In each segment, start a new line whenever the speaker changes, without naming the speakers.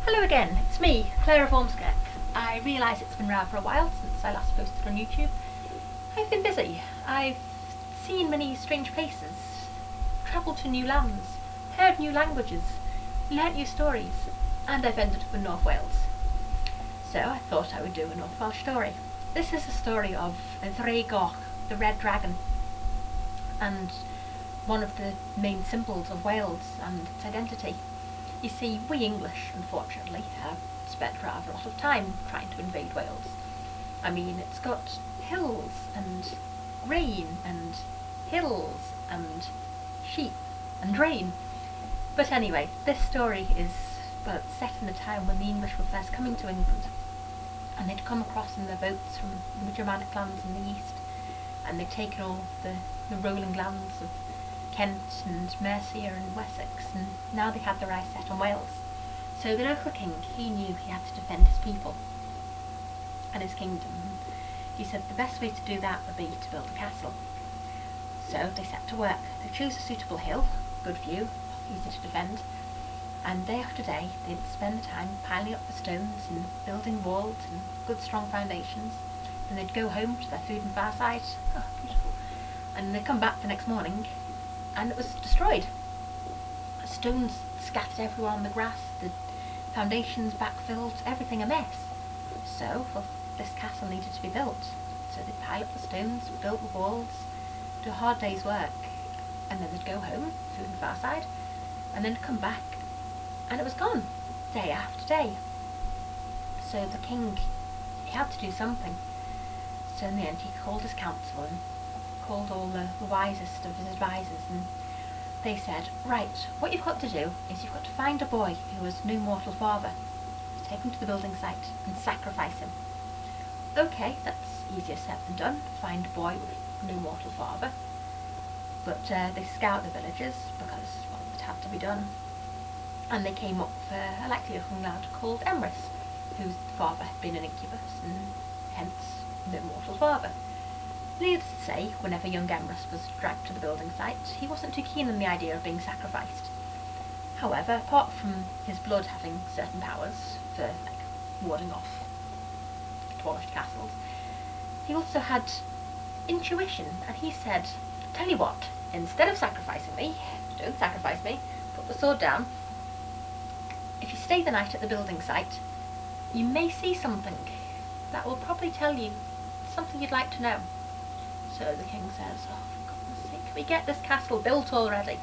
Hello again, it's me, Claire of Ormskirk. I realise it's been rather a while since I last posted on YouTube. I've been busy. I've seen many strange places, travelled to new lands, heard new languages, learnt new stories, and I've ended up in North Wales. So I thought I would do a North Welsh story. This is the story of a Goch, the red dragon, and one of the main symbols of Wales and its identity. You see, we English, unfortunately, have spent rather a lot of time trying to invade Wales. I mean, it's got hills and rain and hills and sheep and rain. But anyway, this story is, it's set in a time when the English were first coming to England, and they'd come across in their boats from the Germanic lands in the east, and they'd taken all the rolling lands of Kent and Mercia and Wessex, and now they had their eyes set on Wales. So the local king, he knew he had to defend his people and his kingdom. He said the best way to do that would be to build a castle. So they set to work. They chose a suitable hill, good view, easy to defend, and day after day they'd spend the time piling up the stones and building walls and good strong foundations. Then they'd go home to their food and fireside, beautiful, and they'd come back the next morning and it was destroyed. Stones scattered everywhere on the grass, the foundations backfilled, everything a mess. So, this castle needed to be built. So they'd pile up the stones, build the walls, do a hard day's work, and then they'd go home, food and fireside, and then come back, and it was gone, day after day. So the king, he had to do something. So in the end he called his council and called all the wisest of his advisors, and they said, right, what you've got to do is you've got to find a boy who has no mortal father, take him to the building site and sacrifice him. Okay, that's easier said than done, find a boy with no mortal father, but they scout the villagers because, well, it had to be done, and they came up with a likely young lad called Emrys, whose father had been an incubus and hence no mortal father. Needless to say, whenever young Emrys was dragged to the building site, he wasn't too keen on the idea of being sacrificed. However, apart from his blood having certain powers for, warding off demolished castles, he also had intuition, and he said, tell you what, instead of sacrificing me, don't sacrifice me, put the sword down, if you stay the night at the building site, you may see something that will probably tell you something you'd like to know. So the king says, oh, for goodness sake, can we get this castle built already?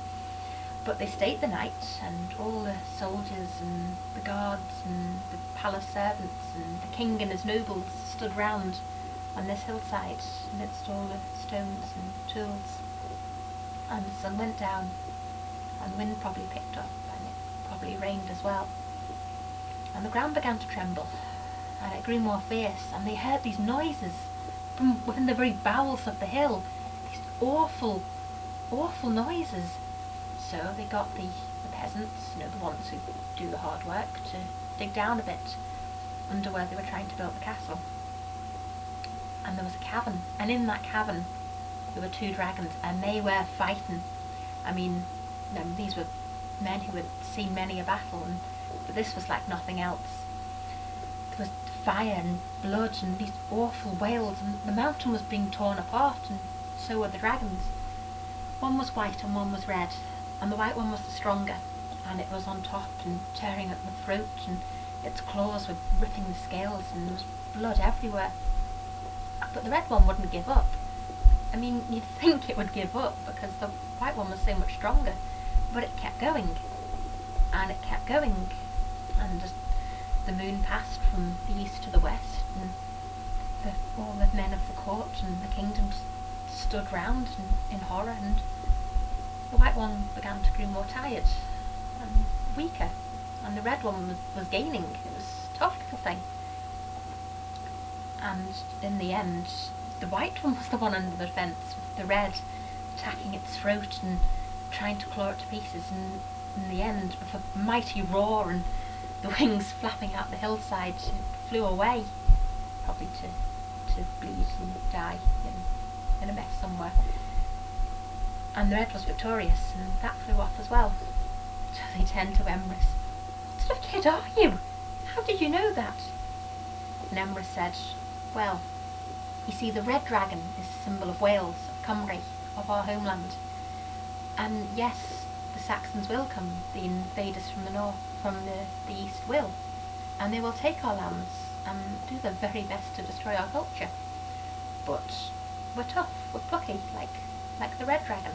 But they stayed the night, and all the soldiers and the guards and the palace servants and the king and his nobles stood round on this hillside amidst all the stones and tools. And the sun went down, and the wind probably picked up, and it probably rained as well. And the ground began to tremble, and it grew more fierce, and they heard these noises from within the very bowels of the hill, these awful, awful noises. So they got the peasants, the ones who do the hard work, to dig down a bit under where they were trying to build the castle. And there was a cavern, and in that cavern there were two dragons, and they were fighting. I mean, these were men who had seen many a battle, but this was like nothing else. There was fire and blood and these awful wails, and the mountain was being torn apart, and so were the dragons. One was white and one was red, and the white one was the stronger, and it was on top and tearing at the throat, and its claws were ripping the scales, and there was blood everywhere. But the red one wouldn't give up. I mean, you'd think it would give up because the white one was so much stronger, but it kept going, and it kept going, and just the moon passed from the east to the west, and all the men of the court and the kingdom stood round in horror, and the white one began to grow more tired and weaker, and the red one was gaining. It was a tough little thing. And in the end, the white one was the one under the fence, with the red attacking its throat and trying to claw it to pieces, and in the end, with a mighty roar and the wings flapping out the hillside, it flew away, probably to bleed and die in a mess somewhere. And the red was victorious, and that flew off as well. So they turned to Emrys. What sort of kid are you? How did you know that? And Emrys said, well, you see, the red dragon is a symbol of Wales, of Cymru, of our homeland. And yes, the Saxons will come, the invaders from the north, from the east will. And they will take our lands and do their very best to destroy our culture. But we're tough, we're plucky, like the red dragon.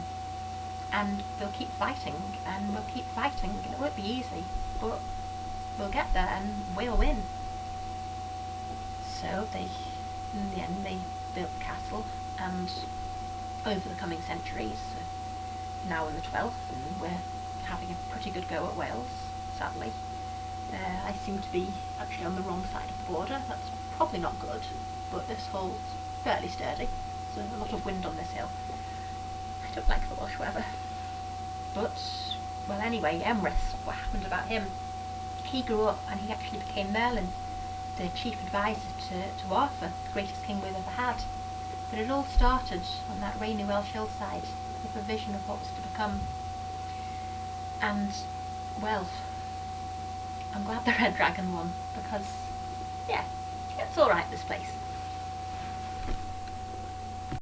And we'll keep fighting, and we'll keep fighting, and it won't be easy, but we'll get there and we'll win. So in the end, they built the castle, and over the coming centuries, now in the 12th, and we're having a pretty good go at Wales, sadly. I seem to be actually on the wrong side of the border. That's probably not good, but this hull's fairly sturdy. There's a lot of wind on this hill. I don't like the Welsh weather. But, well, anyway, Emrys, what happened about him? He grew up and he actually became Merlin, the chief advisor to Arthur, the greatest king we've ever had. But it all started on that rainy Welsh hillside, with a vision of what was to become. And, well, I'm glad the Red Dragon won, because, yeah, it's alright, this place.